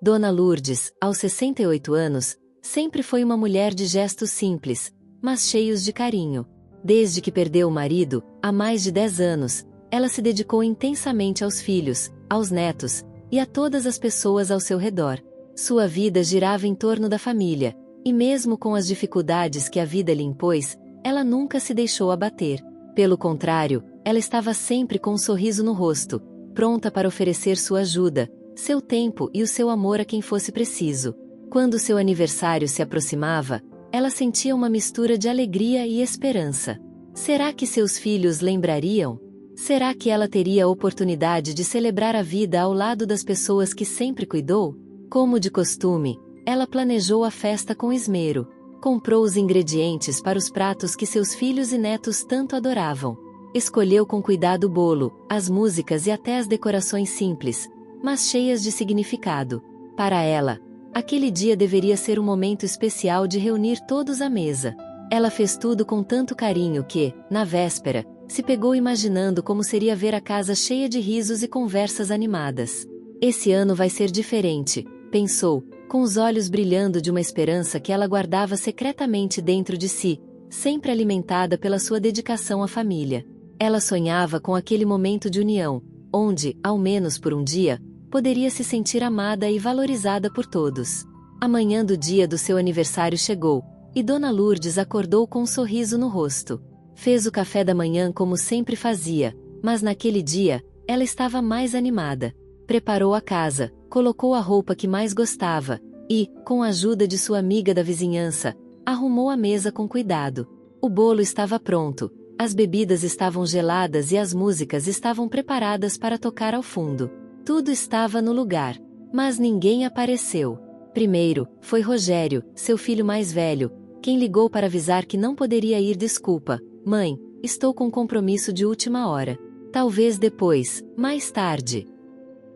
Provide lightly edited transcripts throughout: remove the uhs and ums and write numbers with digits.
Dona Lourdes, aos 68 anos, sempre foi uma mulher de gestos simples, mas cheios de carinho. Desde que perdeu o marido, há mais de 10 anos, ela se dedicou intensamente aos filhos, aos netos, e a todas as pessoas ao seu redor. Sua vida girava em torno da família, e mesmo com as dificuldades que a vida lhe impôs, ela nunca se deixou abater. Pelo contrário, ela estava sempre com um sorriso no rosto, pronta para oferecer sua ajuda, seu tempo e o seu amor a quem fosse preciso. Quando seu aniversário se aproximava, ela sentia uma mistura de alegria e esperança. Será que seus filhos lembrariam? Será que ela teria a oportunidade de celebrar a vida ao lado das pessoas que sempre cuidou? Como de costume, ela planejou a festa com esmero. Comprou os ingredientes para os pratos que seus filhos e netos tanto adoravam. Escolheu com cuidado o bolo, as músicas e até as decorações simples, mas cheias de significado. Para ela, aquele dia deveria ser um momento especial de reunir todos à mesa. Ela fez tudo com tanto carinho que, na véspera, se pegou imaginando como seria ver a casa cheia de risos e conversas animadas. Esse ano vai ser diferente, pensou, com os olhos brilhando de uma esperança que ela guardava secretamente dentro de si, sempre alimentada pela sua dedicação à família. Ela sonhava com aquele momento de união, onde, ao menos por um dia, poderia se sentir amada e valorizada por todos. A manhã do dia do seu aniversário chegou, e Dona Lourdes acordou com um sorriso no rosto. Fez o café da manhã como sempre fazia, mas naquele dia, ela estava mais animada. Preparou a casa, colocou a roupa que mais gostava, e, com a ajuda de sua amiga da vizinhança, arrumou a mesa com cuidado. O bolo estava pronto, as bebidas estavam geladas e as músicas estavam preparadas para tocar ao fundo. Tudo estava no lugar, mas ninguém apareceu. Primeiro, foi Rogério, seu filho mais velho, quem ligou para avisar que não poderia ir. Desculpa, mãe, estou com compromisso de última hora. Talvez depois, mais tarde.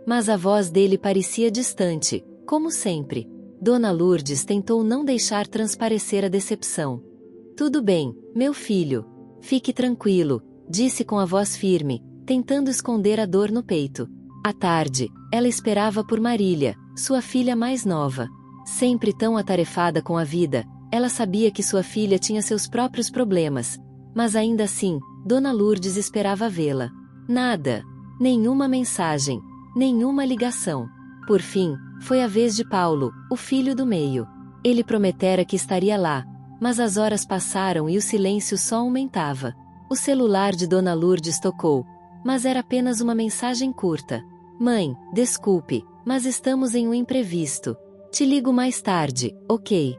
Mas a voz dele parecia distante, como sempre. Dona Lourdes tentou não deixar transparecer a decepção. Tudo bem, meu filho. Fique tranquilo, disse com a voz firme, tentando esconder a dor no peito. À tarde, ela esperava por Marília, sua filha mais nova. Sempre tão atarefada com a vida, ela sabia que sua filha tinha seus próprios problemas, mas ainda assim, Dona Lourdes esperava vê-la. Nada. Nenhuma mensagem. Nenhuma ligação. Por fim, foi a vez de Paulo, o filho do meio. Ele prometera que estaria lá, mas as horas passaram e o silêncio só aumentava. O celular de Dona Lourdes tocou, mas era apenas uma mensagem curta. Mãe, desculpe, mas estamos em um imprevisto. Te ligo mais tarde, ok?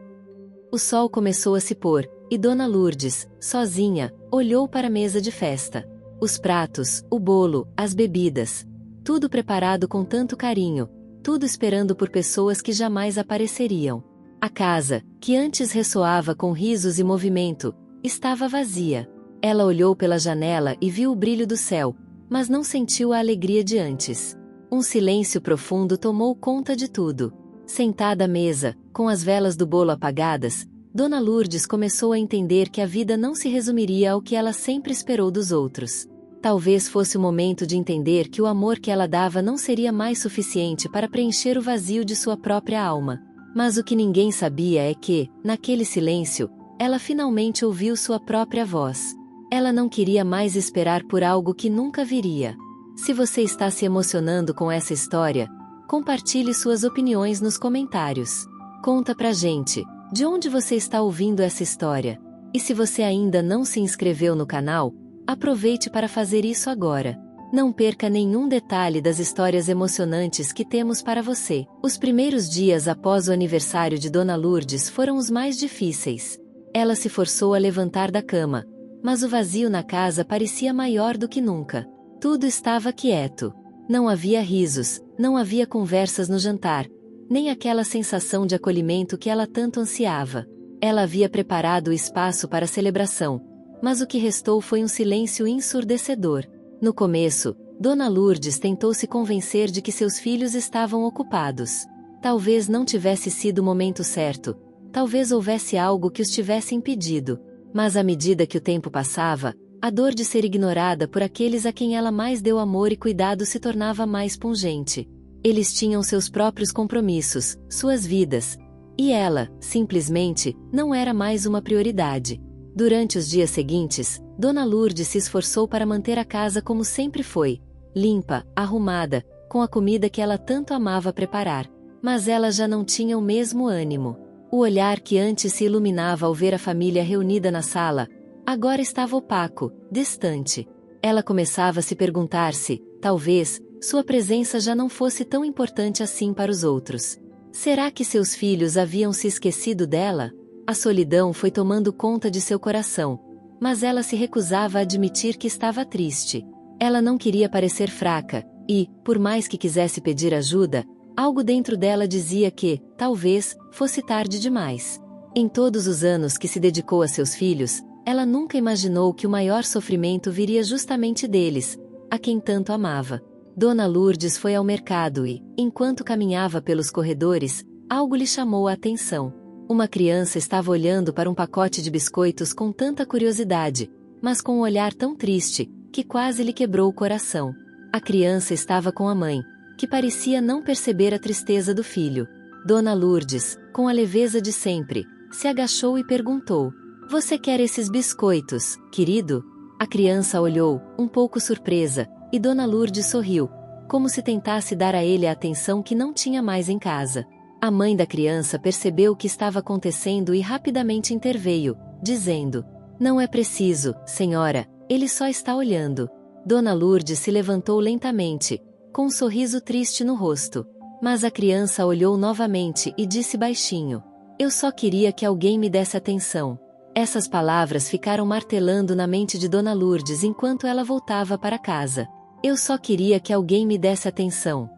O sol começou a se pôr, e Dona Lourdes, sozinha, olhou para a mesa de festa. Os pratos, o bolo, as bebidas. Tudo preparado com tanto carinho, tudo esperando por pessoas que jamais apareceriam. A casa, que antes ressoava com risos e movimento, estava vazia. Ela olhou pela janela e viu o brilho do céu, mas não sentiu a alegria de antes. Um silêncio profundo tomou conta de tudo. Sentada à mesa, com as velas do bolo apagadas, Dona Lourdes começou a entender que a vida não se resumiria ao que ela sempre esperou dos outros. Talvez fosse o momento de entender que o amor que ela dava não seria mais suficiente para preencher o vazio de sua própria alma. Mas o que ninguém sabia é que, naquele silêncio, ela finalmente ouviu sua própria voz. Ela não queria mais esperar por algo que nunca viria. Se você está se emocionando com essa história, compartilhe suas opiniões nos comentários. Conta pra gente, de onde você está ouvindo essa história? E se você ainda não se inscreveu no canal, aproveite para fazer isso agora. Não perca nenhum detalhe das histórias emocionantes que temos para você. Os primeiros dias após o aniversário de Dona Lourdes foram os mais difíceis. Ela se forçou a levantar da cama, mas o vazio na casa parecia maior do que nunca. Tudo estava quieto. Não havia risos, não havia conversas no jantar, nem aquela sensação de acolhimento que ela tanto ansiava. Ela havia preparado o espaço para a celebração, mas o que restou foi um silêncio ensurdecedor. No começo, Dona Lourdes tentou se convencer de que seus filhos estavam ocupados. Talvez não tivesse sido o momento certo, talvez houvesse algo que os tivesse impedido. Mas à medida que o tempo passava, a dor de ser ignorada por aqueles a quem ela mais deu amor e cuidado se tornava mais pungente. Eles tinham seus próprios compromissos, suas vidas. E ela, simplesmente, não era mais uma prioridade. Durante os dias seguintes, Dona Lourdes se esforçou para manter a casa como sempre foi, limpa, arrumada, com a comida que ela tanto amava preparar. Mas ela já não tinha o mesmo ânimo. O olhar que antes se iluminava ao ver a família reunida na sala, agora estava opaco, distante. Ela começava a se perguntar se, talvez, sua presença já não fosse tão importante assim para os outros. Será que seus filhos haviam se esquecido dela? A solidão foi tomando conta de seu coração, mas ela se recusava a admitir que estava triste. Ela não queria parecer fraca, e, por mais que quisesse pedir ajuda, algo dentro dela dizia que, talvez, fosse tarde demais. Em todos os anos que se dedicou a seus filhos, ela nunca imaginou que o maior sofrimento viria justamente deles, a quem tanto amava. Dona Lourdes foi ao mercado e, enquanto caminhava pelos corredores, algo lhe chamou a atenção. Uma criança estava olhando para um pacote de biscoitos com tanta curiosidade, mas com um olhar tão triste, que quase lhe quebrou o coração. A criança estava com a mãe, que parecia não perceber a tristeza do filho. Dona Lourdes, com a leveza de sempre, se agachou e perguntou: "Você quer esses biscoitos, querido?" A criança olhou, um pouco surpresa, e Dona Lourdes sorriu, como se tentasse dar a ele a atenção que não tinha mais em casa. A mãe da criança percebeu o que estava acontecendo e rapidamente interveio, dizendo: "Não é preciso, senhora, ele só está olhando." Dona Lourdes se levantou lentamente, com um sorriso triste no rosto. Mas a criança olhou novamente e disse baixinho: "Eu só queria que alguém me desse atenção." Essas palavras ficaram martelando na mente de Dona Lourdes enquanto ela voltava para casa. Eu só queria que alguém me desse atenção.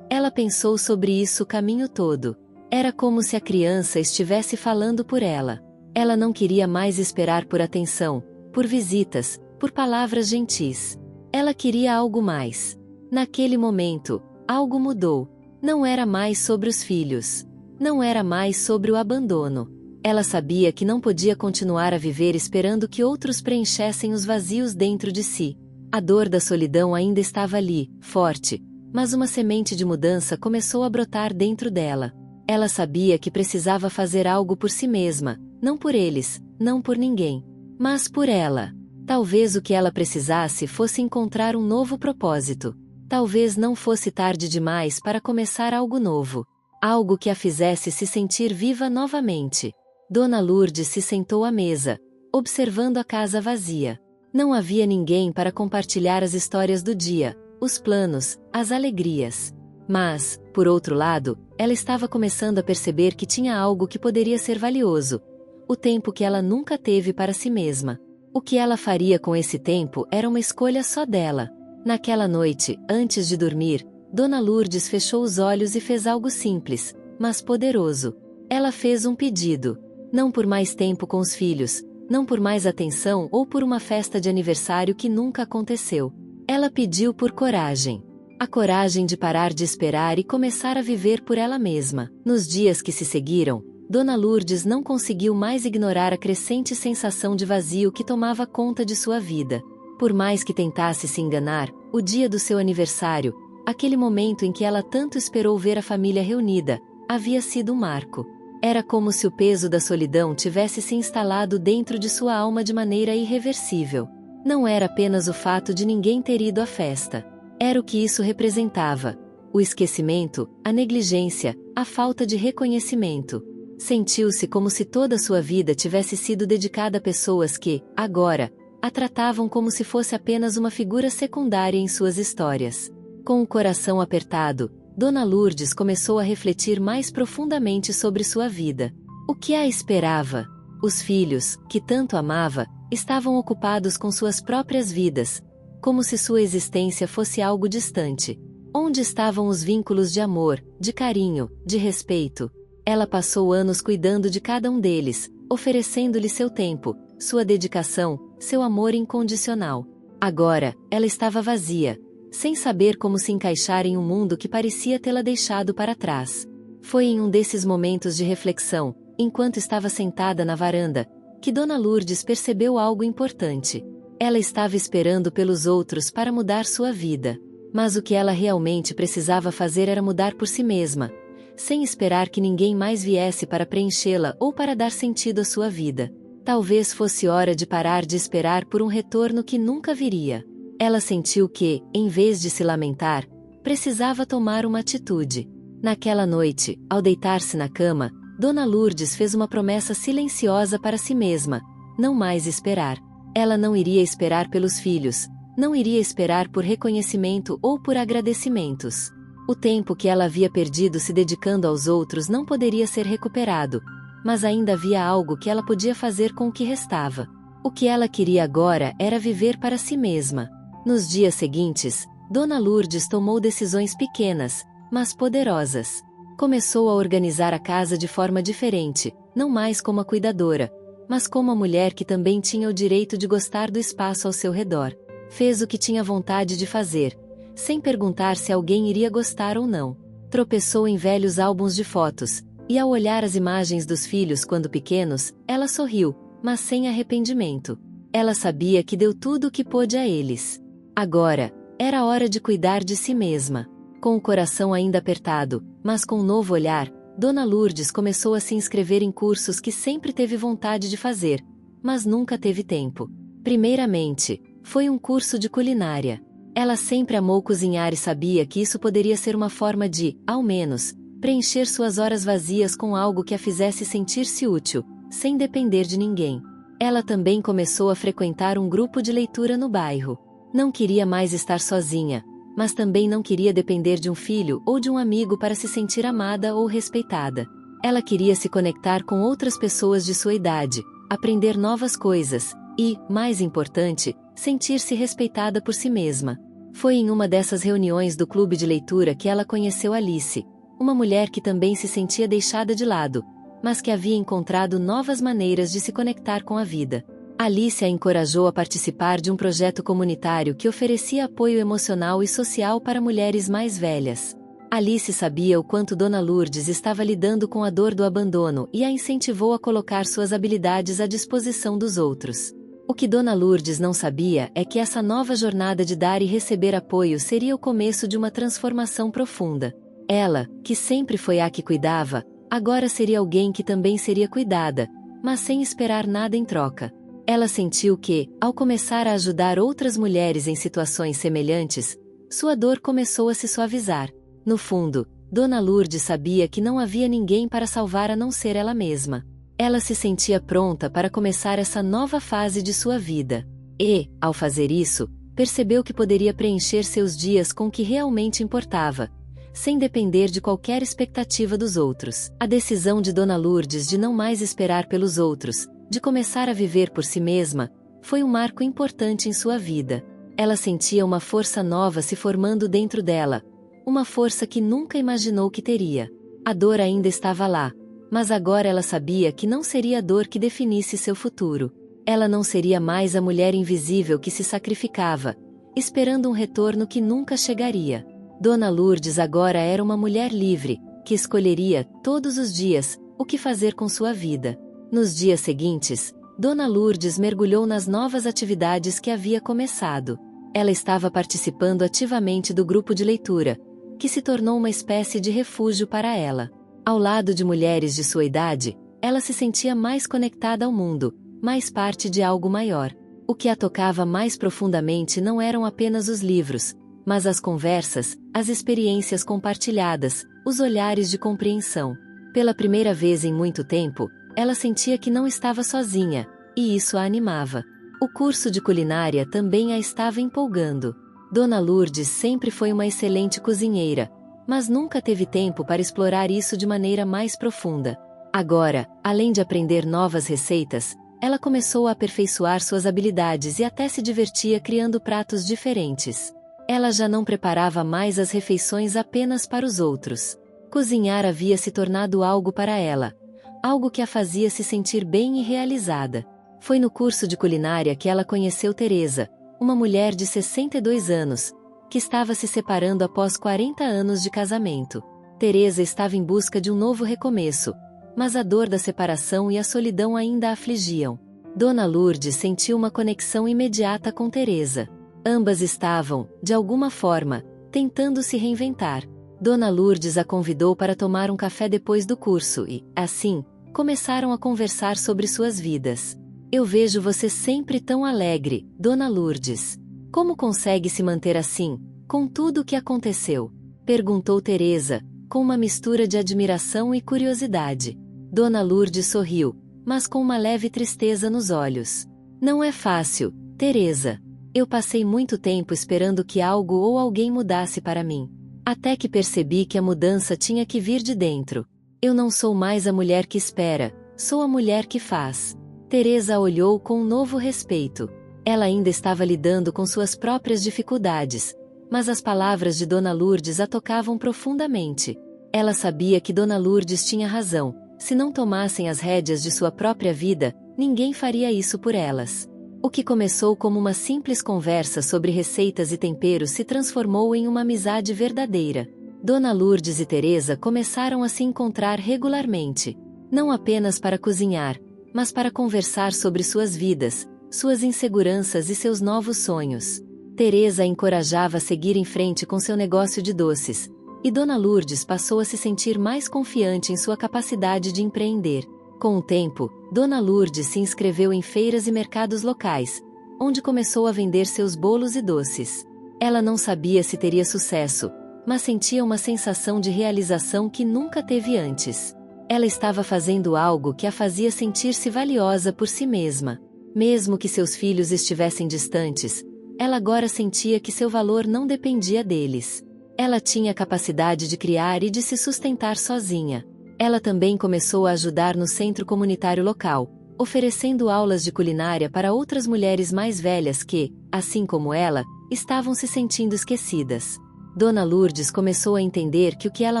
Ela pensou sobre isso o caminho todo. Era como se a criança estivesse falando por ela. Ela não queria mais esperar por atenção, por visitas, por palavras gentis. Ela queria algo mais. Naquele momento, algo mudou. Não era mais sobre os filhos. Não era mais sobre o abandono. Ela sabia que não podia continuar a viver esperando que outros preenchessem os vazios dentro de si. A dor da solidão ainda estava ali, forte, mas uma semente de mudança começou a brotar dentro dela. Ela sabia que precisava fazer algo por si mesma, não por eles, não por ninguém, mas por ela. Talvez o que ela precisasse fosse encontrar um novo propósito. Talvez não fosse tarde demais para começar algo novo. Algo que a fizesse se sentir viva novamente. Dona Lourdes se sentou à mesa, observando a casa vazia. Não havia ninguém para compartilhar as histórias do dia, os planos, as alegrias. Mas, por outro lado, ela estava começando a perceber que tinha algo que poderia ser valioso. O tempo que ela nunca teve para si mesma. O que ela faria com esse tempo era uma escolha só dela. Naquela noite, antes de dormir, Dona Lourdes fechou os olhos e fez algo simples, mas poderoso. Ela fez um pedido. Não por mais tempo com os filhos, não por mais atenção ou por uma festa de aniversário que nunca aconteceu. Ela pediu por coragem. A coragem de parar de esperar e começar a viver por ela mesma. Nos dias que se seguiram, Dona Lourdes não conseguiu mais ignorar a crescente sensação de vazio que tomava conta de sua vida. Por mais que tentasse se enganar, o dia do seu aniversário, aquele momento em que ela tanto esperou ver a família reunida, havia sido um marco. Era como se o peso da solidão tivesse se instalado dentro de sua alma de maneira irreversível. Não era apenas o fato de ninguém ter ido à festa. Era o que isso representava. O esquecimento, a negligência, a falta de reconhecimento. Sentiu-se como se toda a sua vida tivesse sido dedicada a pessoas que, agora, a tratavam como se fosse apenas uma figura secundária em suas histórias. Com o coração apertado, Dona Lourdes começou a refletir mais profundamente sobre sua vida. O que a esperava? Os filhos, que tanto amava, estavam ocupados com suas próprias vidas, como se sua existência fosse algo distante. Onde estavam os vínculos de amor, de carinho, de respeito? Ela passou anos cuidando de cada um deles, oferecendo-lhe seu tempo, sua dedicação, seu amor incondicional. Agora, ela estava vazia, sem saber como se encaixar em um mundo que parecia tê-la deixado para trás. Foi em um desses momentos de reflexão, enquanto estava sentada na varanda, que Dona Lourdes percebeu algo importante. Ela estava esperando pelos outros para mudar sua vida. Mas o que ela realmente precisava fazer era mudar por si mesma, sem esperar que ninguém mais viesse para preenchê-la ou para dar sentido à sua vida. Talvez fosse hora de parar de esperar por um retorno que nunca viria. Ela sentiu que, em vez de se lamentar, precisava tomar uma atitude. Naquela noite, ao deitar-se na cama, Dona Lourdes fez uma promessa silenciosa para si mesma: não mais esperar. Ela não iria esperar pelos filhos, não iria esperar por reconhecimento ou por agradecimentos. O tempo que ela havia perdido se dedicando aos outros não poderia ser recuperado, mas ainda havia algo que ela podia fazer com o que restava. O que ela queria agora era viver para si mesma. Nos dias seguintes, Dona Lourdes tomou decisões pequenas, mas poderosas. Começou a organizar a casa de forma diferente, não mais como a cuidadora, mas como a mulher que também tinha o direito de gostar do espaço ao seu redor. Fez o que tinha vontade de fazer, sem perguntar se alguém iria gostar ou não. Tropeçou em velhos álbuns de fotos, e ao olhar as imagens dos filhos quando pequenos, ela sorriu, mas sem arrependimento. Ela sabia que deu tudo o que pôde a eles. Agora, era hora de cuidar de si mesma. Com o coração ainda apertado, mas com um novo olhar, Dona Lourdes começou a se inscrever em cursos que sempre teve vontade de fazer, mas nunca teve tempo. Primeiramente, foi um curso de culinária. Ela sempre amou cozinhar e sabia que isso poderia ser uma forma de, ao menos, preencher suas horas vazias com algo que a fizesse sentir-se útil, sem depender de ninguém. Ela também começou a frequentar um grupo de leitura no bairro. Não queria mais estar sozinha, mas também não queria depender de um filho ou de um amigo para se sentir amada ou respeitada. Ela queria se conectar com outras pessoas de sua idade, aprender novas coisas e, mais importante, sentir-se respeitada por si mesma. Foi em uma dessas reuniões do clube de leitura que ela conheceu Alice, uma mulher que também se sentia deixada de lado, mas que havia encontrado novas maneiras de se conectar com a vida. Alice a encorajou a participar de um projeto comunitário que oferecia apoio emocional e social para mulheres mais velhas. Alice sabia o quanto Dona Lourdes estava lidando com a dor do abandono e a incentivou a colocar suas habilidades à disposição dos outros. O que Dona Lourdes não sabia é que essa nova jornada de dar e receber apoio seria o começo de uma transformação profunda. Ela, que sempre foi a que cuidava, agora seria alguém que também seria cuidada, mas sem esperar nada em troca. Ela sentiu que, ao começar a ajudar outras mulheres em situações semelhantes, sua dor começou a se suavizar. No fundo, Dona Lourdes sabia que não havia ninguém para salvar a não ser ela mesma. Ela se sentia pronta para começar essa nova fase de sua vida. E, ao fazer isso, percebeu que poderia preencher seus dias com o que realmente importava, sem depender de qualquer expectativa dos outros. A decisão de Dona Lourdes de não mais esperar pelos outros, de começar a viver por si mesma, foi um marco importante em sua vida. Ela sentia uma força nova se formando dentro dela, uma força que nunca imaginou que teria. A dor ainda estava lá, mas agora ela sabia que não seria a dor que definisse seu futuro. Ela não seria mais a mulher invisível que se sacrificava, esperando um retorno que nunca chegaria. Dona Lourdes agora era uma mulher livre, que escolheria, todos os dias, o que fazer com sua vida. Nos dias seguintes, Dona Lourdes mergulhou nas novas atividades que havia começado. Ela estava participando ativamente do grupo de leitura, que se tornou uma espécie de refúgio para ela. Ao lado de mulheres de sua idade, ela se sentia mais conectada ao mundo, mais parte de algo maior. O que a tocava mais profundamente não eram apenas os livros, mas as conversas, as experiências compartilhadas, os olhares de compreensão. Pela primeira vez em muito tempo, ela sentia que não estava sozinha, e isso a animava. O curso de culinária também a estava empolgando. Dona Lourdes sempre foi uma excelente cozinheira, mas nunca teve tempo para explorar isso de maneira mais profunda. Agora, além de aprender novas receitas, ela começou a aperfeiçoar suas habilidades e até se divertia criando pratos diferentes. Ela já não preparava mais as refeições apenas para os outros. Cozinhar havia se tornado algo para ela, algo que a fazia se sentir bem e realizada. Foi no curso de culinária que ela conheceu Teresa, uma mulher de 62 anos, que estava se separando após 40 anos de casamento. Teresa estava em busca de um novo recomeço, mas a dor da separação e a solidão ainda a afligiam. Dona Lourdes sentiu uma conexão imediata com Teresa. Ambas estavam, de alguma forma, tentando se reinventar. Dona Lourdes a convidou para tomar um café depois do curso e, assim, começaram a conversar sobre suas vidas. Eu vejo você sempre tão alegre, Dona Lourdes. Como consegue se manter assim, com tudo o que aconteceu? Perguntou Teresa, com uma mistura de admiração e curiosidade. Dona Lourdes sorriu, mas com uma leve tristeza nos olhos. Não é fácil, Teresa. Eu passei muito tempo esperando que algo ou alguém mudasse para mim. Até que percebi que a mudança tinha que vir de dentro. Eu não sou mais a mulher que espera, sou a mulher que faz. Teresa a olhou com um novo respeito. Ela ainda estava lidando com suas próprias dificuldades, mas as palavras de Dona Lourdes a tocavam profundamente. Ela sabia que Dona Lourdes tinha razão. Se não tomassem as rédeas de sua própria vida, ninguém faria isso por elas. O que começou como uma simples conversa sobre receitas e temperos se transformou em uma amizade verdadeira. Dona Lourdes e Teresa começaram a se encontrar regularmente, não apenas para cozinhar, mas para conversar sobre suas vidas, suas inseguranças e seus novos sonhos. Teresa a encorajava a seguir em frente com seu negócio de doces, e Dona Lourdes passou a se sentir mais confiante em sua capacidade de empreender. Com o tempo, Dona Lourdes se inscreveu em feiras e mercados locais, onde começou a vender seus bolos e doces. Ela não sabia se teria sucesso, mas sentia uma sensação de realização que nunca teve antes. Ela estava fazendo algo que a fazia sentir-se valiosa por si mesma. Mesmo que seus filhos estivessem distantes, ela agora sentia que seu valor não dependia deles. Ela tinha a capacidade de criar e de se sustentar sozinha. Ela também começou a ajudar no centro comunitário local, oferecendo aulas de culinária para outras mulheres mais velhas que, assim como ela, estavam se sentindo esquecidas. Dona Lourdes começou a entender que o que ela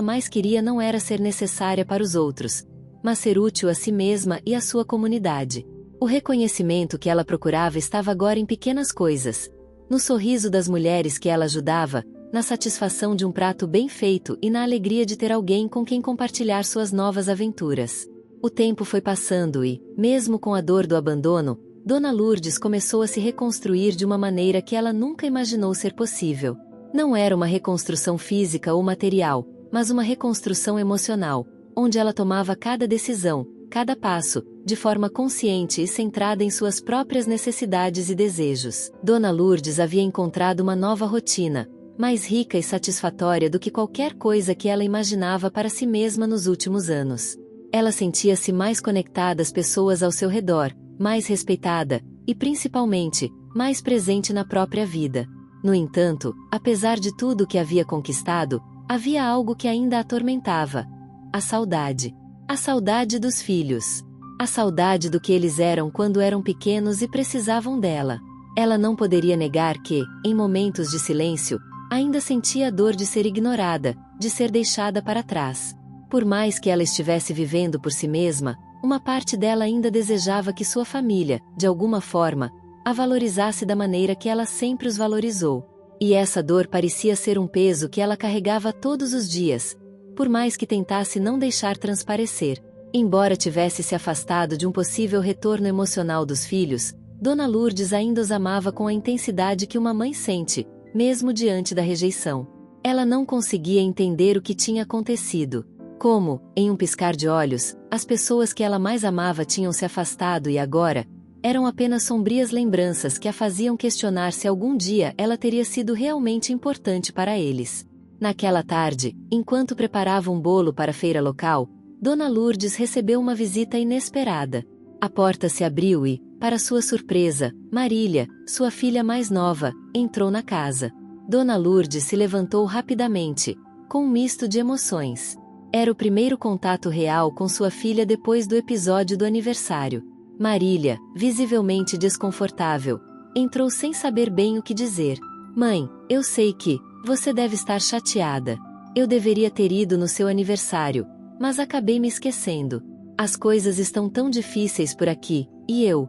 mais queria não era ser necessária para os outros, mas ser útil a si mesma e à sua comunidade. O reconhecimento que ela procurava estava agora em pequenas coisas, no sorriso das mulheres que ela ajudava, na satisfação de um prato bem feito e na alegria de ter alguém com quem compartilhar suas novas aventuras. O tempo foi passando e, mesmo com a dor do abandono, Dona Lourdes começou a se reconstruir de uma maneira que ela nunca imaginou ser possível. Não era uma reconstrução física ou material, mas uma reconstrução emocional, onde ela tomava cada decisão, cada passo, de forma consciente e centrada em suas próprias necessidades e desejos. Dona Lourdes havia encontrado uma nova rotina, mais rica e satisfatória do que qualquer coisa que ela imaginava para si mesma nos últimos anos. Ela sentia-se mais conectada às pessoas ao seu redor, mais respeitada, e principalmente, mais presente na própria vida. No entanto, apesar de tudo o que havia conquistado, havia algo que ainda a atormentava: a saudade. A saudade dos filhos. A saudade do que eles eram quando eram pequenos e precisavam dela. Ela não poderia negar que, em momentos de silêncio, ainda sentia a dor de ser ignorada, de ser deixada para trás. Por mais que ela estivesse vivendo por si mesma, uma parte dela ainda desejava que sua família, de alguma forma, a valorizasse da maneira que ela sempre os valorizou. E essa dor parecia ser um peso que ela carregava todos os dias, por mais que tentasse não deixar transparecer. Embora tivesse se afastado de um possível retorno emocional dos filhos, Dona Lourdes ainda os amava com a intensidade que uma mãe sente, mesmo diante da rejeição. Ela não conseguia entender o que tinha acontecido. Como, em um piscar de olhos, as pessoas que ela mais amava tinham se afastado e agora, eram apenas sombrias lembranças que a faziam questionar se algum dia ela teria sido realmente importante para eles. Naquela tarde, enquanto preparava um bolo para a feira local, Dona Lourdes recebeu uma visita inesperada. A porta se abriu e, para sua surpresa, Marília, sua filha mais nova, entrou na casa. Dona Lourdes se levantou rapidamente, com um misto de emoções. Era o primeiro contato real com sua filha depois do episódio do aniversário. Marília, visivelmente desconfortável, entrou sem saber bem o que dizer. Mãe, eu sei que você deve estar chateada. Eu deveria ter ido no seu aniversário, mas acabei me esquecendo. As coisas estão tão difíceis por aqui, e eu...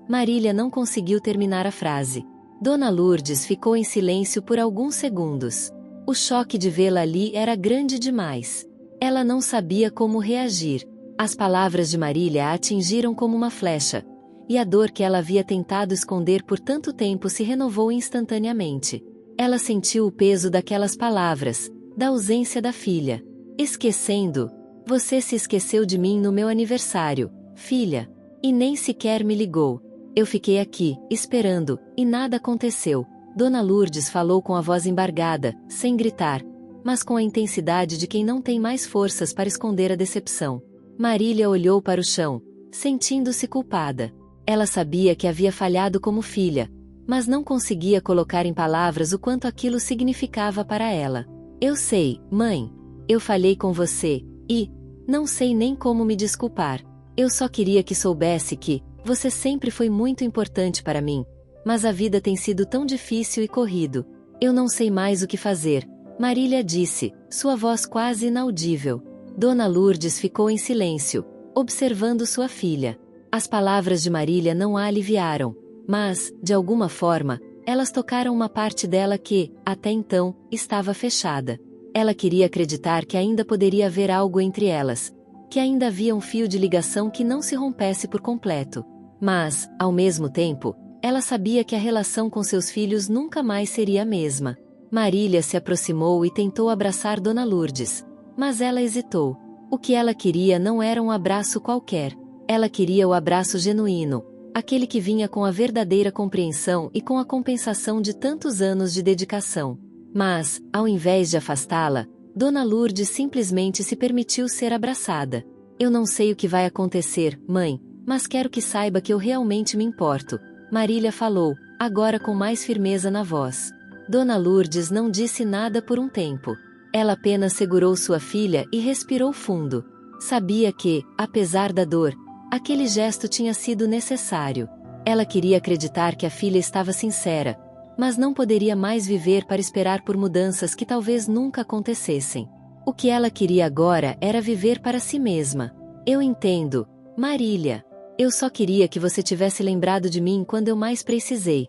Marília não conseguiu terminar a frase. Dona Lourdes ficou em silêncio por alguns segundos. O choque de vê-la ali era grande demais. Ela não sabia como reagir. As palavras de Marília a atingiram como uma flecha, e a dor que ela havia tentado esconder por tanto tempo se renovou instantaneamente. Ela sentiu o peso daquelas palavras, da ausência da filha. Esquecendo, você se esqueceu de mim no meu aniversário, filha. E nem sequer me ligou. Eu fiquei aqui, esperando, e nada aconteceu. Dona Lourdes falou com a voz embargada, sem gritar, mas com a intensidade de quem não tem mais forças para esconder a decepção. Marília olhou para o chão, sentindo-se culpada. Ela sabia que havia falhado como filha, mas não conseguia colocar em palavras o quanto aquilo significava para ela. Eu sei, mãe. Eu falhei com você, e não sei nem como me desculpar. Eu só queria que soubesse que você sempre foi muito importante para mim, mas a vida tem sido tão difícil e corrido. Eu não sei mais o que fazer, Marília disse, sua voz quase inaudível. Dona Lourdes ficou em silêncio, observando sua filha. As palavras de Marília não a aliviaram, mas, de alguma forma, elas tocaram uma parte dela que, até então, estava fechada. Ela queria acreditar que ainda poderia haver algo entre elas, que ainda havia um fio de ligação que não se rompesse por completo. Mas, ao mesmo tempo, ela sabia que a relação com seus filhos nunca mais seria a mesma. Marília se aproximou e tentou abraçar Dona Lourdes, mas ela hesitou. O que ela queria não era um abraço qualquer. Ela queria o abraço genuíno, aquele que vinha com a verdadeira compreensão e com a compensação de tantos anos de dedicação. Mas, ao invés de afastá-la, Dona Lourdes simplesmente se permitiu ser abraçada. Eu não sei o que vai acontecer, mãe, mas quero que saiba que eu realmente me importo, Marília falou, agora com mais firmeza na voz. Dona Lourdes não disse nada por um tempo. Ela apenas segurou sua filha e respirou fundo. Sabia que, apesar da dor, aquele gesto tinha sido necessário. Ela queria acreditar que a filha estava sincera, mas não poderia mais viver para esperar por mudanças que talvez nunca acontecessem. O que ela queria agora era viver para si mesma. Eu entendo, Marília. Eu só queria que você tivesse lembrado de mim quando eu mais precisei.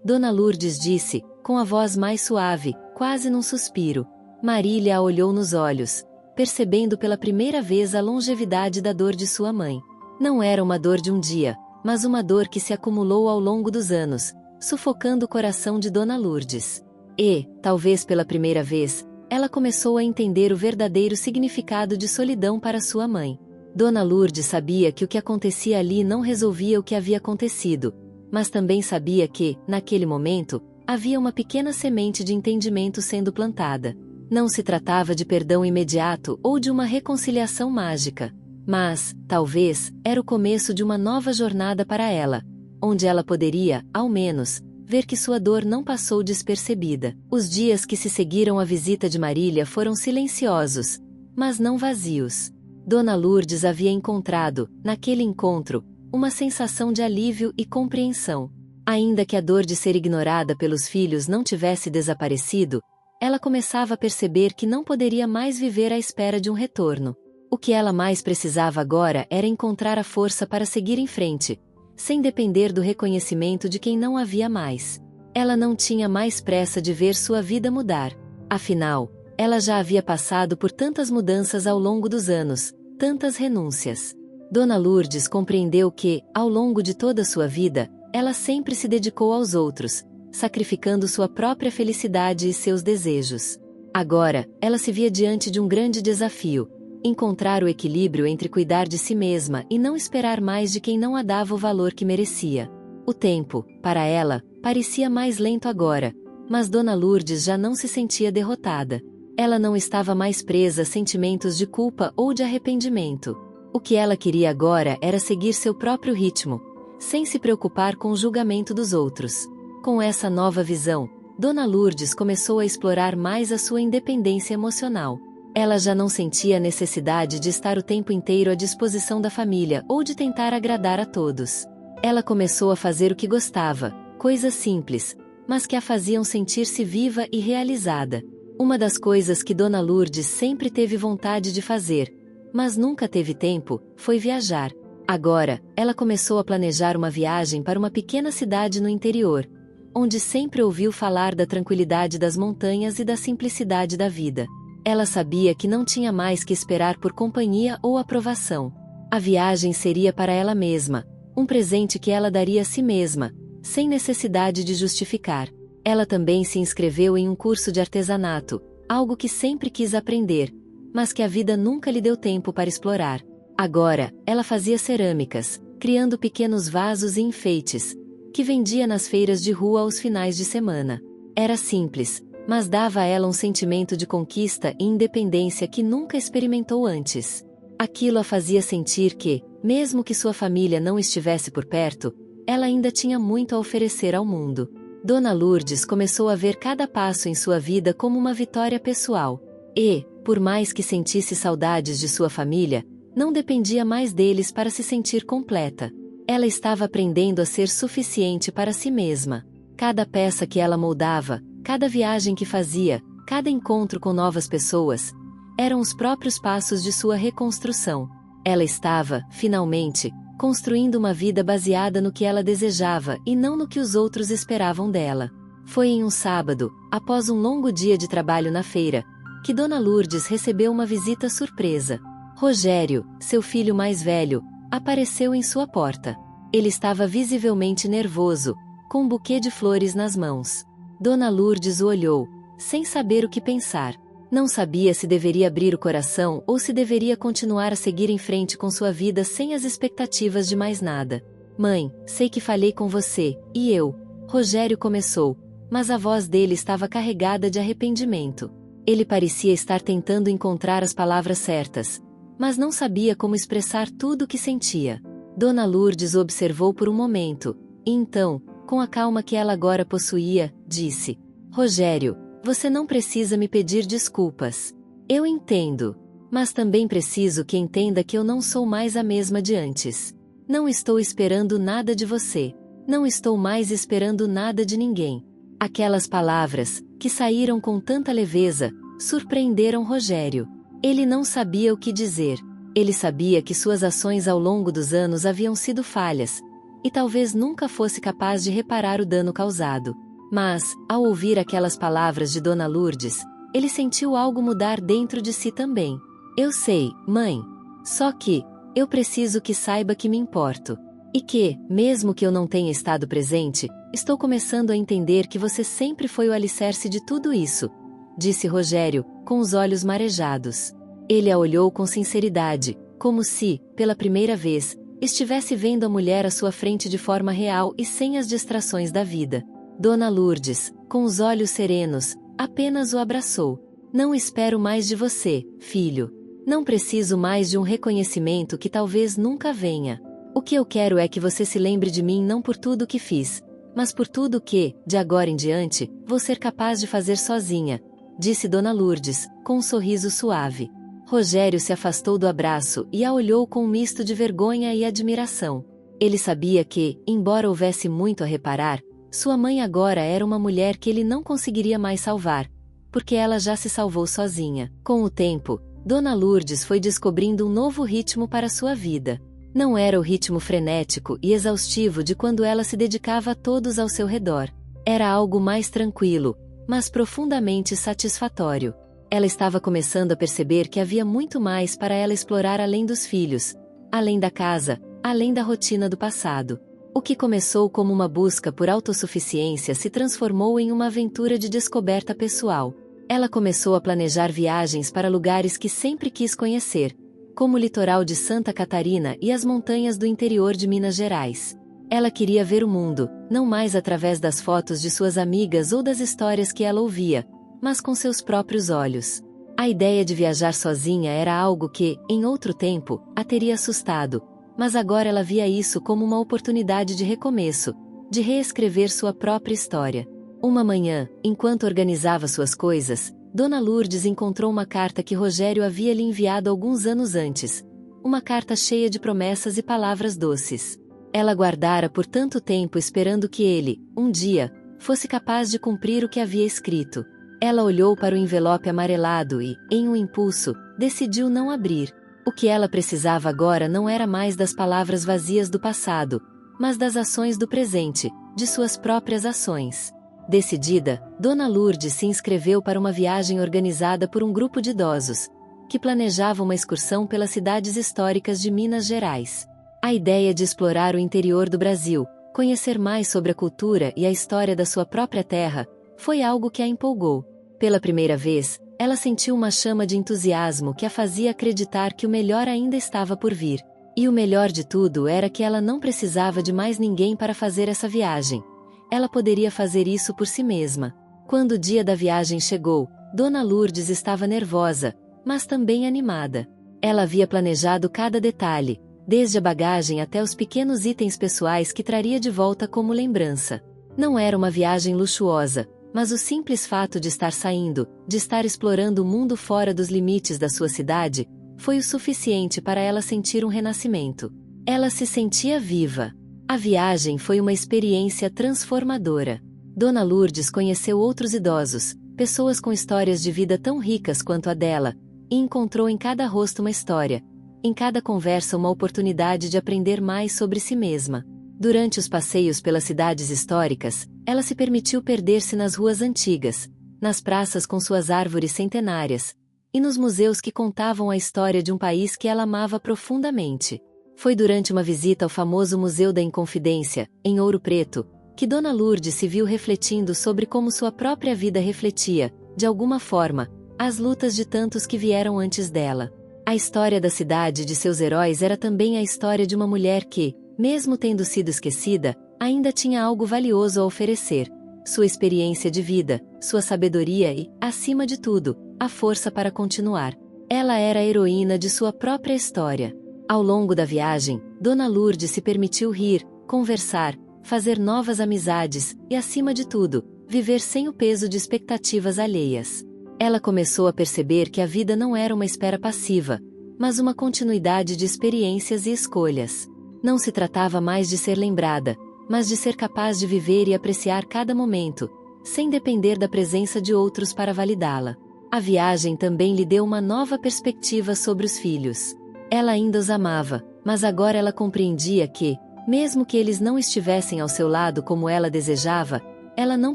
Dona Lourdes disse, com a voz mais suave, quase num suspiro. Marília a olhou nos olhos, percebendo pela primeira vez a longevidade da dor de sua mãe. Não era uma dor de um dia, mas uma dor que se acumulou ao longo dos anos, sufocando o coração de Dona Lourdes. E, talvez pela primeira vez, ela começou a entender o verdadeiro significado de solidão para sua mãe. Dona Lourdes sabia que o que acontecia ali não resolvia o que havia acontecido, mas também sabia que, naquele momento, havia uma pequena semente de entendimento sendo plantada. Não se tratava de perdão imediato ou de uma reconciliação mágica, mas, talvez, era o começo de uma nova jornada para ela, onde ela poderia, ao menos, ver que sua dor não passou despercebida. Os dias que se seguiram à visita de Marília foram silenciosos, mas não vazios. Dona Lourdes havia encontrado, naquele encontro, uma sensação de alívio e compreensão. Ainda que a dor de ser ignorada pelos filhos não tivesse desaparecido, ela começava a perceber que não poderia mais viver à espera de um retorno. O que ela mais precisava agora era encontrar a força para seguir em frente, sem depender do reconhecimento de quem não havia mais. Ela não tinha mais pressa de ver sua vida mudar. Afinal, ela já havia passado por tantas mudanças ao longo dos anos, tantas renúncias. Dona Lourdes compreendeu que, ao longo de toda sua vida, ela sempre se dedicou aos outros, sacrificando sua própria felicidade e seus desejos. Agora, ela se via diante de um grande desafio: encontrar o equilíbrio entre cuidar de si mesma e não esperar mais de quem não a dava o valor que merecia. O tempo, para ela, parecia mais lento agora, mas Dona Lourdes já não se sentia derrotada. Ela não estava mais presa a sentimentos de culpa ou de arrependimento. O que ela queria agora era seguir seu próprio ritmo, sem se preocupar com o julgamento dos outros. Com essa nova visão, Dona Lourdes começou a explorar mais a sua independência emocional. Ela já não sentia a necessidade de estar o tempo inteiro à disposição da família ou de tentar agradar a todos. Ela começou a fazer o que gostava, coisas simples, mas que a faziam sentir-se viva e realizada. Uma das coisas que Dona Lourdes sempre teve vontade de fazer, mas nunca teve tempo, foi viajar. Agora, ela começou a planejar uma viagem para uma pequena cidade no interior, onde sempre ouviu falar da tranquilidade das montanhas e da simplicidade da vida. Ela sabia que não tinha mais que esperar por companhia ou aprovação. A viagem seria para ela mesma, um presente que ela daria a si mesma, sem necessidade de justificar. Ela também se inscreveu em um curso de artesanato, algo que sempre quis aprender, mas que a vida nunca lhe deu tempo para explorar. Agora, ela fazia cerâmicas, criando pequenos vasos e enfeites, que vendia nas feiras de rua aos finais de semana. Era simples, mas dava a ela um sentimento de conquista e independência que nunca experimentou antes. Aquilo a fazia sentir que, mesmo que sua família não estivesse por perto, ela ainda tinha muito a oferecer ao mundo. Dona Lourdes começou a ver cada passo em sua vida como uma vitória pessoal. E, por mais que sentisse saudades de sua família, não dependia mais deles para se sentir completa. Ela estava aprendendo a ser suficiente para si mesma. Cada peça que ela moldava, cada viagem que fazia, cada encontro com novas pessoas, eram os próprios passos de sua reconstrução. Ela estava, finalmente, construindo uma vida baseada no que ela desejava e não no que os outros esperavam dela. Foi em um sábado, após um longo dia de trabalho na feira, que Dona Lourdes recebeu uma visita surpresa. Rogério, seu filho mais velho, apareceu em sua porta. Ele estava visivelmente nervoso, com um buquê de flores nas mãos. Dona Lourdes o olhou, sem saber o que pensar. Não sabia se deveria abrir o coração ou se deveria continuar a seguir em frente com sua vida sem as expectativas de mais nada. Mãe, sei que falhei com você, e eu. Rogério começou, mas a voz dele estava carregada de arrependimento. Ele parecia estar tentando encontrar as palavras certas, mas não sabia como expressar tudo o que sentia. Dona Lourdes o observou por um momento, e então, com a calma que ela agora possuía, disse: Rogério, você não precisa me pedir desculpas. Eu entendo. Mas também preciso que entenda que eu não sou mais a mesma de antes. Não estou esperando nada de você. Não estou mais esperando nada de ninguém. Aquelas palavras, que saíram com tanta leveza, surpreenderam Rogério. Ele não sabia o que dizer. Ele sabia que suas ações ao longo dos anos haviam sido falhas, e talvez nunca fosse capaz de reparar o dano causado. Mas, ao ouvir aquelas palavras de Dona Lourdes, ele sentiu algo mudar dentro de si também. Eu sei, mãe. Só que, eu preciso que saiba que me importo. E que, mesmo que eu não tenha estado presente, estou começando a entender que você sempre foi o alicerce de tudo isso, disse Rogério, com os olhos marejados. Ele a olhou com sinceridade, como se, pela primeira vez, estivesse vendo a mulher à sua frente de forma real e sem as distrações da vida. Dona Lourdes, com os olhos serenos, apenas o abraçou. Não espero mais de você, filho. Não preciso mais de um reconhecimento que talvez nunca venha. O que eu quero é que você se lembre de mim não por tudo o que fiz, mas por tudo que, de agora em diante, vou ser capaz de fazer sozinha, disse Dona Lourdes, com um sorriso suave. Rogério se afastou do abraço e a olhou com um misto de vergonha e admiração. Ele sabia que, embora houvesse muito a reparar, sua mãe agora era uma mulher que ele não conseguiria mais salvar, porque ela já se salvou sozinha. Com o tempo, Dona Lourdes foi descobrindo um novo ritmo para sua vida. Não era o ritmo frenético e exaustivo de quando ela se dedicava a todos ao seu redor. Era algo mais tranquilo, mas profundamente satisfatório. Ela estava começando a perceber que havia muito mais para ela explorar além dos filhos, além da casa, além da rotina do passado. O que começou como uma busca por autossuficiência se transformou em uma aventura de descoberta pessoal. Ela começou a planejar viagens para lugares que sempre quis conhecer, como o litoral de Santa Catarina e as montanhas do interior de Minas Gerais. Ela queria ver o mundo, não mais através das fotos de suas amigas ou das histórias que ela ouvia, mas com seus próprios olhos. A ideia de viajar sozinha era algo que, em outro tempo, a teria assustado, mas agora ela via isso como uma oportunidade de recomeço, de reescrever sua própria história. Uma manhã, enquanto organizava suas coisas, Dona Lourdes encontrou uma carta que Rogério havia lhe enviado alguns anos antes. Uma carta cheia de promessas e palavras doces. Ela guardara por tanto tempo esperando que ele, um dia, fosse capaz de cumprir o que havia escrito. Ela olhou para o envelope amarelado e, em um impulso, decidiu não abrir. O que ela precisava agora não era mais das palavras vazias do passado, mas das ações do presente, de suas próprias ações. Decidida, Dona Lourdes se inscreveu para uma viagem organizada por um grupo de idosos, que planejava uma excursão pelas cidades históricas de Minas Gerais. A ideia de explorar o interior do Brasil, conhecer mais sobre a cultura e a história da sua própria terra, foi algo que a empolgou. Pela primeira vez, ela sentiu uma chama de entusiasmo que a fazia acreditar que o melhor ainda estava por vir. E o melhor de tudo era que ela não precisava de mais ninguém para fazer essa viagem. Ela poderia fazer isso por si mesma. Quando o dia da viagem chegou, Dona Lourdes estava nervosa, mas também animada. Ela havia planejado cada detalhe, desde a bagagem até os pequenos itens pessoais que traria de volta como lembrança. Não era uma viagem luxuosa, mas o simples fato de estar saindo, de estar explorando o mundo fora dos limites da sua cidade, foi o suficiente para ela sentir um renascimento. Ela se sentia viva. A viagem foi uma experiência transformadora. Dona Lourdes conheceu outros idosos, pessoas com histórias de vida tão ricas quanto a dela, e encontrou em cada rosto uma história, em cada conversa uma oportunidade de aprender mais sobre si mesma. Durante os passeios pelas cidades históricas, ela se permitiu perder-se nas ruas antigas, nas praças com suas árvores centenárias, e nos museus que contavam a história de um país que ela amava profundamente. Foi durante uma visita ao famoso Museu da Inconfidência, em Ouro Preto, que Dona Lourdes se viu refletindo sobre como sua própria vida refletia, de alguma forma, as lutas de tantos que vieram antes dela. A história da cidade e de seus heróis era também a história de uma mulher que, mesmo tendo sido esquecida, ainda tinha algo valioso a oferecer. Sua experiência de vida, sua sabedoria e, acima de tudo, a força para continuar. Ela era a heroína de sua própria história. Ao longo da viagem, Dona Lourdes se permitiu rir, conversar, fazer novas amizades e, acima de tudo, viver sem o peso de expectativas alheias. Ela começou a perceber que a vida não era uma espera passiva, mas uma continuidade de experiências e escolhas. Não se tratava mais de ser lembrada, mas de ser capaz de viver e apreciar cada momento, sem depender da presença de outros para validá-la. A viagem também lhe deu uma nova perspectiva sobre os filhos. Ela ainda os amava, mas agora ela compreendia que, mesmo que eles não estivessem ao seu lado como ela desejava, ela não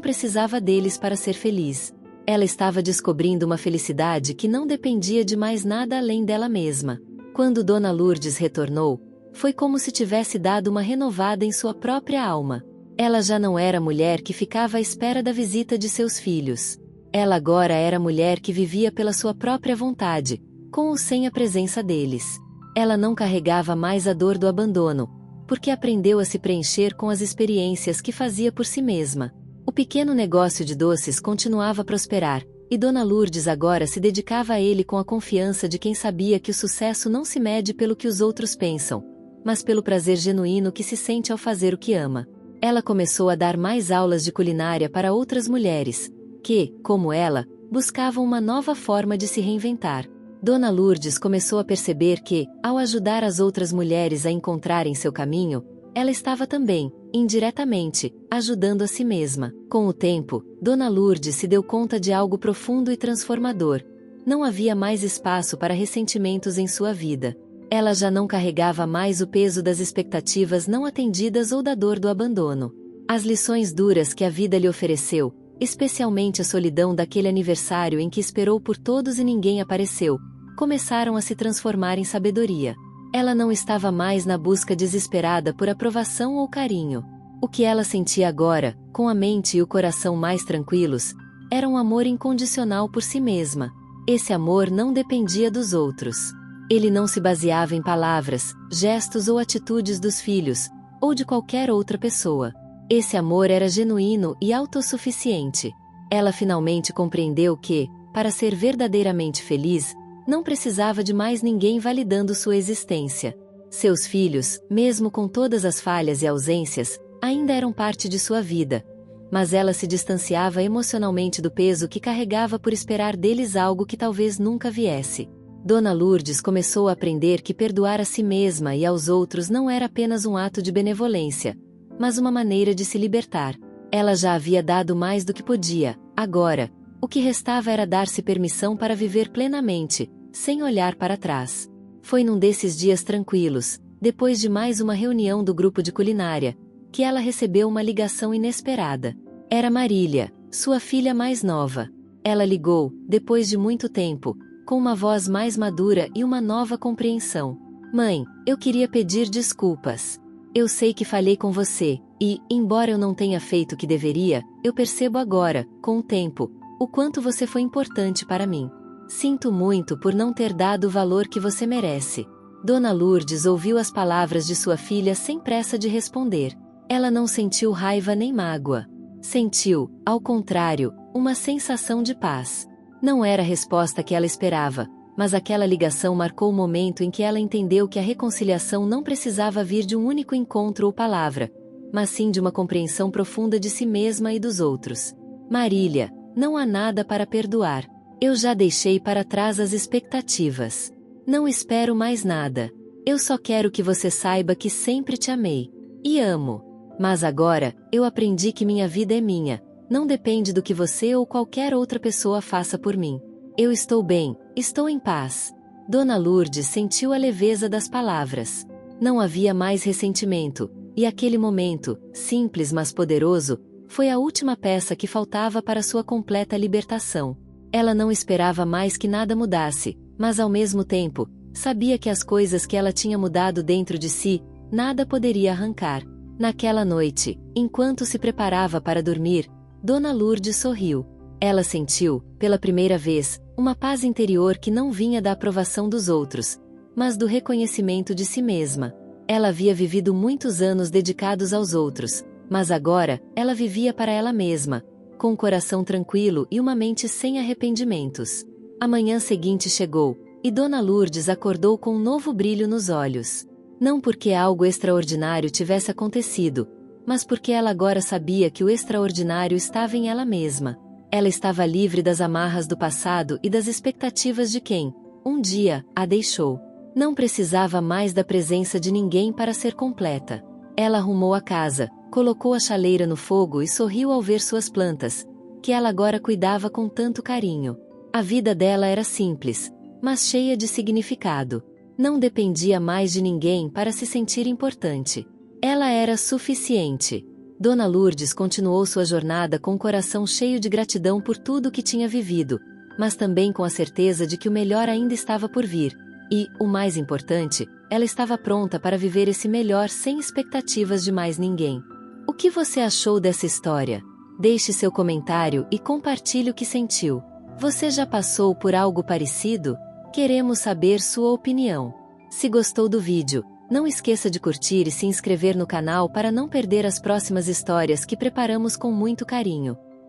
precisava deles para ser feliz. Ela estava descobrindo uma felicidade que não dependia de mais nada além dela mesma. Quando Dona Lourdes retornou, foi como se tivesse dado uma renovada em sua própria alma. Ela já não era a mulher que ficava à espera da visita de seus filhos. Ela agora era a mulher que vivia pela sua própria vontade, com ou sem a presença deles. Ela não carregava mais a dor do abandono, porque aprendeu a se preencher com as experiências que fazia por si mesma. O pequeno negócio de doces continuava a prosperar, e Dona Lourdes agora se dedicava a ele com a confiança de quem sabia que o sucesso não se mede pelo que os outros pensam, mas pelo prazer genuíno que se sente ao fazer o que ama. Ela começou a dar mais aulas de culinária para outras mulheres, que, como ela, buscavam uma nova forma de se reinventar. Dona Lourdes começou a perceber que, ao ajudar as outras mulheres a encontrarem seu caminho, ela estava também, indiretamente, ajudando a si mesma. Com o tempo, Dona Lourdes se deu conta de algo profundo e transformador. Não havia mais espaço para ressentimentos em sua vida. Ela já não carregava mais o peso das expectativas não atendidas ou da dor do abandono. As lições duras que a vida lhe ofereceu, especialmente a solidão daquele aniversário em que esperou por todos e ninguém apareceu, começaram a se transformar em sabedoria. Ela não estava mais na busca desesperada por aprovação ou carinho. O que ela sentia agora, com a mente e o coração mais tranquilos, era um amor incondicional por si mesma. Esse amor não dependia dos outros. Ele não se baseava em palavras, gestos ou atitudes dos filhos, ou de qualquer outra pessoa. Esse amor era genuíno e autossuficiente. Ela finalmente compreendeu que, para ser verdadeiramente feliz, não precisava de mais ninguém validando sua existência. Seus filhos, mesmo com todas as falhas e ausências, ainda eram parte de sua vida, mas ela se distanciava emocionalmente do peso que carregava por esperar deles algo que talvez nunca viesse. Dona Lourdes começou a aprender que perdoar a si mesma e aos outros não era apenas um ato de benevolência, mas uma maneira de se libertar. Ela já havia dado mais do que podia, agora, o que restava era dar-se permissão para viver plenamente, sem olhar para trás. Foi num desses dias tranquilos, depois de mais uma reunião do grupo de culinária, que ela recebeu uma ligação inesperada. Era Marília, sua filha mais nova. Ela ligou, depois de muito tempo, com uma voz mais madura e uma nova compreensão. Mãe, eu queria pedir desculpas. Eu sei que falhei com você, E, embora eu não tenha feito o que deveria, eu percebo agora, com o tempo, o quanto você foi importante para mim. Sinto muito por não ter dado o valor que você merece. Dona Lourdes ouviu as palavras de sua filha sem pressa de responder. Ela não sentiu raiva nem mágoa. Sentiu, ao contrário, uma sensação de paz. Não era a resposta que ela esperava, mas aquela ligação marcou o momento em que ela entendeu que a reconciliação não precisava vir de um único encontro ou palavra, mas sim de uma compreensão profunda de si mesma e dos outros. Marília, não há nada para perdoar. Eu já deixei para trás as expectativas. Não espero mais nada. Eu só quero que você saiba que sempre te amei. E amo. Mas agora, eu aprendi que minha vida é minha. Não depende do que você ou qualquer outra pessoa faça por mim. Eu estou bem, estou em paz. Dona Lourdes sentiu a leveza das palavras. Não havia mais ressentimento, e aquele momento, simples mas poderoso, foi a última peça que faltava para sua completa libertação. Ela não esperava mais que nada mudasse, mas ao mesmo tempo, sabia que as coisas que ela tinha mudado dentro de si, nada poderia arrancar. Naquela noite, enquanto se preparava para dormir, Dona Lourdes sorriu. Ela sentiu, pela primeira vez, uma paz interior que não vinha da aprovação dos outros, mas do reconhecimento de si mesma. Ela havia vivido muitos anos dedicados aos outros, mas agora, ela vivia para ela mesma, com um coração tranquilo e uma mente sem arrependimentos. A manhã seguinte chegou, e Dona Lourdes acordou com um novo brilho nos olhos. Não porque algo extraordinário tivesse acontecido, mas porque ela agora sabia que o extraordinário estava em ela mesma. Ela estava livre das amarras do passado e das expectativas de quem, um dia, a deixou. Não precisava mais da presença de ninguém para ser completa. Ela arrumou a casa, colocou a chaleira no fogo e sorriu ao ver suas plantas, que ela agora cuidava com tanto carinho. A vida dela era simples, mas cheia de significado. Não dependia mais de ninguém para se sentir importante. Ela era suficiente. Dona Lourdes continuou sua jornada com o coração cheio de gratidão por tudo o que tinha vivido, mas também com a certeza de que o melhor ainda estava por vir. E, o mais importante, ela estava pronta para viver esse melhor sem expectativas de mais ninguém. O que você achou dessa história? Deixe seu comentário e compartilhe o que sentiu. Você já passou por algo parecido? Queremos saber sua opinião. Se gostou do vídeo, não esqueça de curtir e se inscrever no canal para não perder as próximas histórias que preparamos com muito carinho.